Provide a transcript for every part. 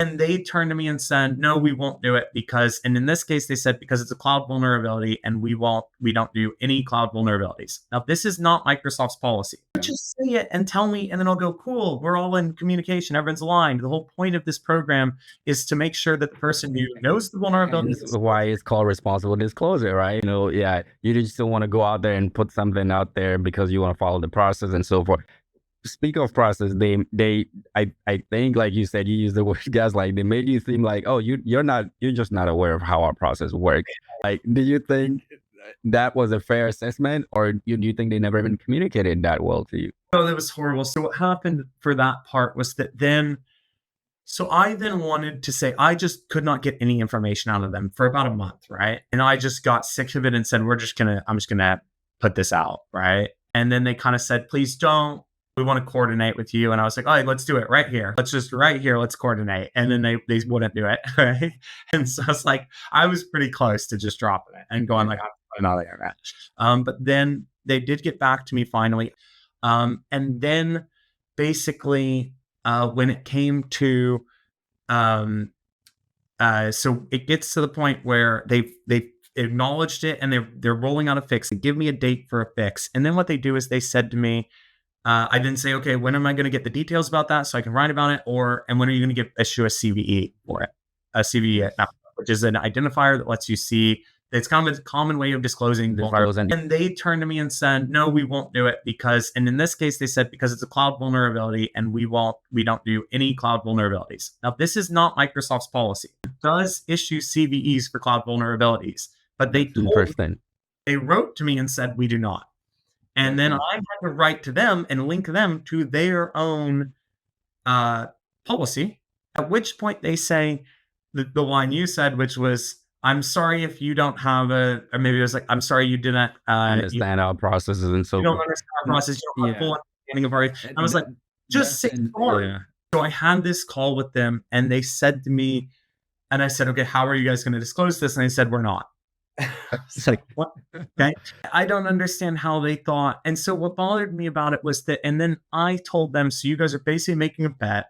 And they turned to me and said, no, we won't do it because, and in this case, they said, because it's a cloud vulnerability and we don't do any cloud vulnerabilities. Now, this is not Microsoft's policy. Just say it and tell me, and then I'll go, cool, we're all in communication, everyone's aligned. The whole point of this program is to make sure that the person who knows the vulnerability This is why it's called responsible disclosure, right? Yeah, you just don't want to go out there and put something out there because you want to follow the process and so forth. Speak of process, I think, like you said, you use the word gaslight. They made you seem like, oh, you're just not aware of how our process works. Like, do you think that was a fair assessment, or do you think they never even communicated that well to you? Oh, that was horrible. So what happened for that part was that so I then wanted to say, I just could not get any information out of them for about a month, right? And I just got sick of it and said, I'm just gonna put this out, right? And then they kind of said, please don't. We want to coordinate with you. And I was like, all right, let's do it right here. Let's coordinate. And then they wouldn't do it, right? And so it's like, I was pretty close to just dropping it and going like, I'm not there, man. But then they did get back to me finally. And then basically, when it came to, so it gets to the point where they've acknowledged it and they're rolling out a fix. They give me a date for a fix. And then what they do is they said to me, I didn't say, okay, when am I going to get the details about that so I can write about it? And when are you going to issue a CVE for it? A CVE, which is an identifier that lets you see. It's kind of a common way of disclosing vulnerabilities. And they turned to me and said, no, we won't do it because, and in this case, they said, because it's a cloud vulnerability and we don't do any cloud vulnerabilities. Now, this is not Microsoft's policy. It does issue CVEs for cloud vulnerabilities, but they wrote to me and said, we do not. And then I had to write to them and link them to their own policy, at which point they say the line you said, which was, I'm sorry if you don't have or maybe it was like, I'm sorry you didn't understand our processes and so forth. You don't understand our process. You don't have full understanding of our. I was like, just say sorry. Yeah. So I had this call with them and they said to me, and I said, okay, how are you guys going to disclose this? And they said, we're not. It's like, what? Okay. I don't understand how they thought. And so what bothered me about it was that, and then I told them, so you guys are basically making a bet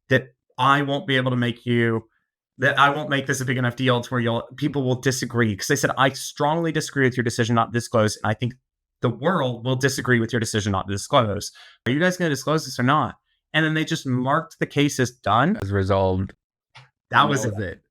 that I won't be able to make this a big enough deal to where people will disagree. Because they said, I strongly disagree with your decision not to disclose. And I think the world will disagree with your decision not to disclose. Are you guys going to disclose this or not? And then they just marked the case as done. As resolved. That was it.